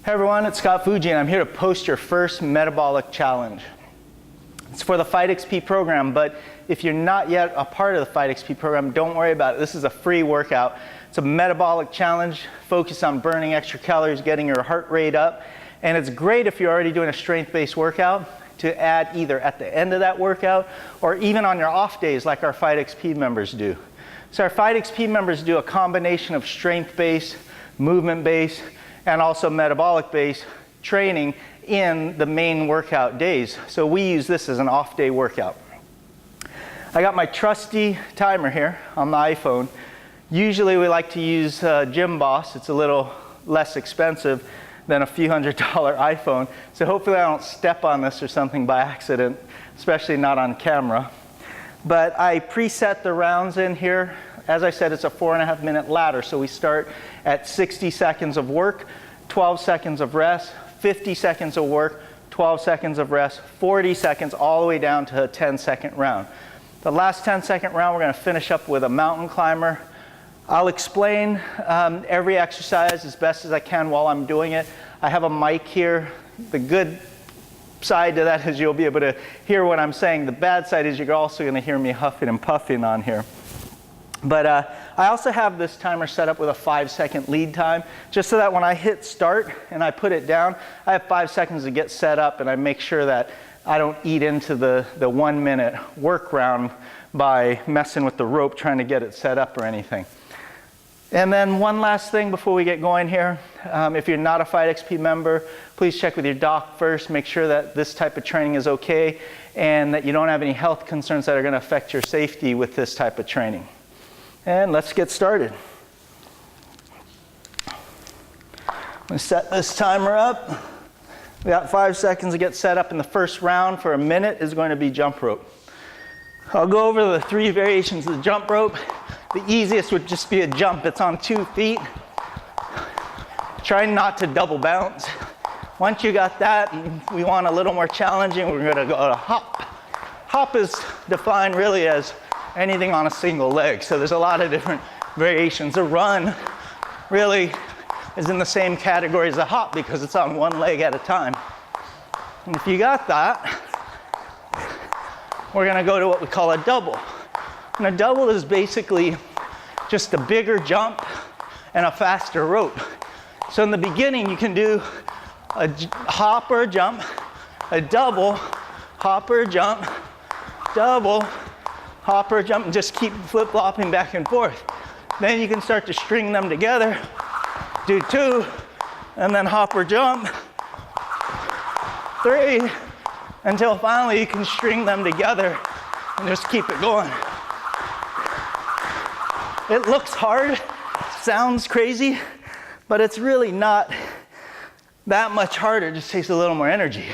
Hey everyone, it's Scott Fuji and I'm here to post your first metabolic challenge. It's for the FightXP program, but if you're not yet a part of the FightXP program, don't worry about it. This is a free workout. It's a metabolic challenge focused on burning extra calories, getting your heart rate up, and it's great if you're already doing a strength-based workout to add either at the end of that workout or even on your off days like our FightXP members do. So our FightXP members do a combination of strength-based, movement-based, and also metabolic-based training in the main workout days. So we use this as an off-day workout. I got my trusty timer here on the iPhone. Usually we like to use Gym Boss. It's a little less expensive than a few $100 iPhone. So hopefully I don't step on this or something by accident, especially not on camera. But I preset the rounds in here. As I said, it's a 4.5 minute ladder. So we start at 60 seconds of work, 12 seconds of rest, 50 seconds of work, 12 seconds of rest, 40 seconds, all the way down to a 10-second round. The last 10-second round, we're going to finish up with a mountain climber. I'll explain every exercise as best as I can while I'm doing it. I have a mic here. The good side to that is you'll be able to hear what I'm saying. The bad side is you're also going to hear me huffing and puffing on here. But I also have this timer set up with a 5-second lead time, just so that when I hit start and I put it down, I have 5 seconds to get set up, and I make sure that I don't eat into the 1 minute work round by messing with the rope trying to get it set up or anything. And then one last thing before we get going here. If you're not a FightXP member, please check with your doc first. Make sure that this type of training is okay and that you don't have any health concerns that are going to affect your safety with this type of training. And let's get started. I'm going to set this timer up. We got 5 seconds to get set up, and the first round for a minute is going to be jump rope. I'll go over the 3 variations of the jump rope. The easiest would just be a jump. It's on 2 feet. Try not to double bounce. Once you got that, we want a little more challenging. We're going to go to hop. Hop is defined really as anything on a single leg. So there's a lot of different variations. A run really is in the same category as a hop because it's on 1 leg at a time. And if you got that, we're going to go to what we call a double. And a double is basically just a bigger jump and a faster rope. So in the beginning, you can do a hop or a jump, a double, hop or a jump, double, hop or jump, and just keep flip-flopping back and forth. Then you can start to string them together, do 2, and then hop or jump, 3, until finally you can string them together and just keep it going. It looks hard, sounds crazy, but it's really not that much harder. It just takes a little more energy.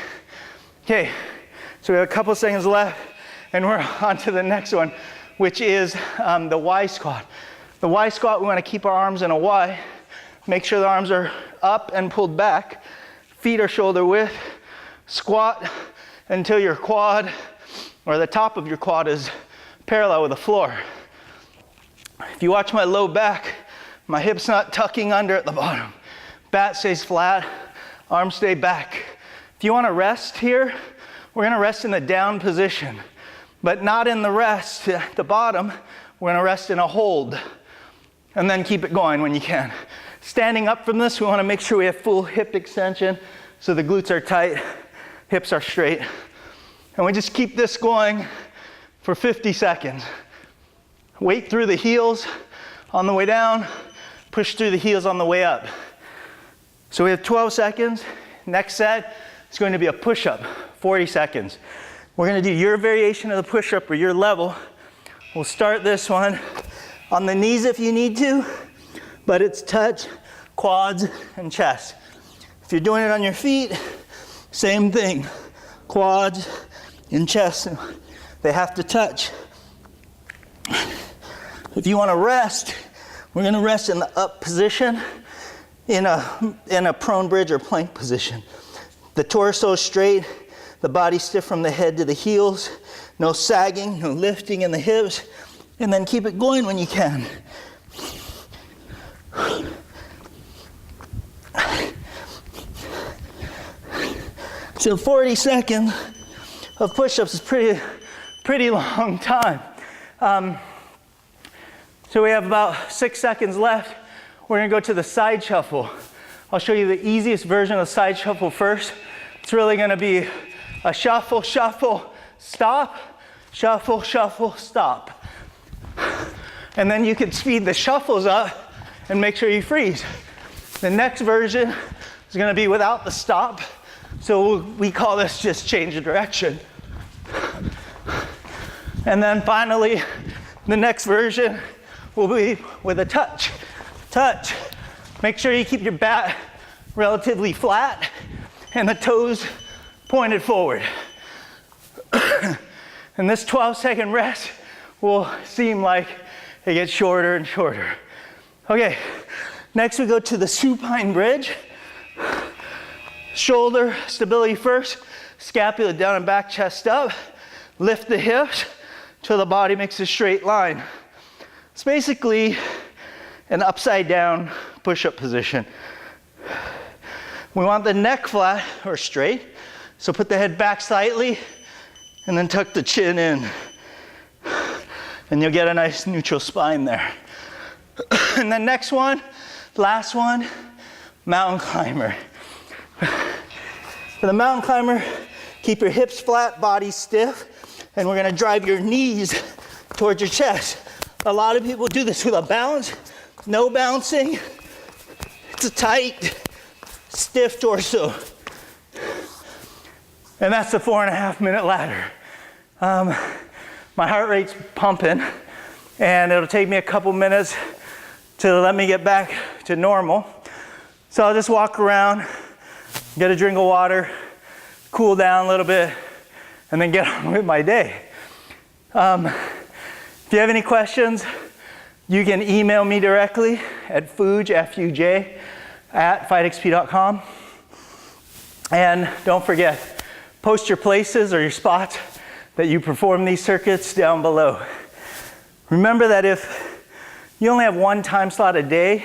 Okay, so we have a couple seconds left, and we're on to the next one, which is the Y squat. The Y squat, we want to keep our arms in a Y. Make sure the arms are up and pulled back. Feet are shoulder width. Squat until your quad, or the top of your quad, is parallel with the floor. If you watch my low back, my hip's not tucking under at the bottom. Bat stays flat, arms stay back. If you want to rest here, we're going to rest in the down position. But not in the rest at the bottom. We're going to rest in a hold. And then keep it going when you can. Standing up from this, we want to make sure we have full hip extension so the glutes are tight, hips are straight. And we just keep this going for 50 seconds. Weight through the heels on the way down, push through the heels on the way up. So we have 12 seconds. Next set is going to be a push-up, 40 seconds. We're going to do your variation of the push-up or your level. We'll start this one on the knees if you need to, but it's touch, quads, and chest. If you're doing it on your feet, same thing. Quads and chest, they have to touch. If you want to rest, we're going to rest in the up position in a prone bridge or plank position. The torso straight, the body stiff from the head to the heels, no sagging, no lifting in the hips, and then keep it going when you can. So 40 seconds of push-ups is pretty long time. So we have about 6 seconds left. We're gonna go to the side shuffle. I'll show you the easiest version of the side shuffle first. It's really gonna be a shuffle, shuffle, stop, shuffle, shuffle, stop. And then you can speed the shuffles up and make sure you freeze. The next version is gonna be without the stop. So we call this just change of direction. And then finally, the next version will be with a touch. Touch. Make sure you keep your bat relatively flat and the toes pointed forward. And this 12-second rest will seem like it gets shorter and shorter. Okay, next we go to the supine bridge. Shoulder stability first, scapula down and back, chest up. Lift the hips till the body makes a straight line. It's basically an upside down push-up position. We want the neck flat or straight, so put the head back slightly and then tuck the chin in. And you'll get a nice neutral spine there. And then next one, last one, mountain climber. For the mountain climber, keep your hips flat, body stiff, and we're gonna drive your knees towards your chest. A lot of people do this with a bounce, no bouncing. It's a tight, stiff torso. And that's the 4.5-minute ladder. My heart rate's pumping, and it'll take me a couple minutes to let me get back to normal. So I'll just walk around, get a drink of water, cool down a little bit, and then get on with my day. If you have any questions, you can email me directly at fuj, F-U-J, at FightXP.com. And don't forget, post your places or your spots that you perform these circuits down below. Remember that if you only have one time slot a day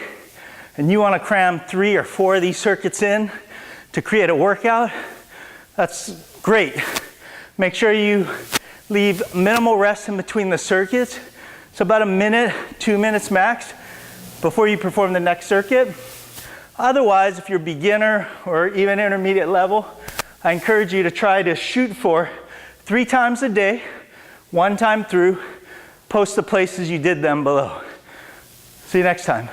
and you want to cram 3 or 4 of these circuits in to create a workout, that's great. Make sure you leave minimal rest in between the circuits. So about a minute, 2 minutes max before you perform the next circuit. Otherwise, if you're beginner or even intermediate level, I encourage you to try to shoot for 3 times a day, 1 time through, post the places you did them below. See you next time.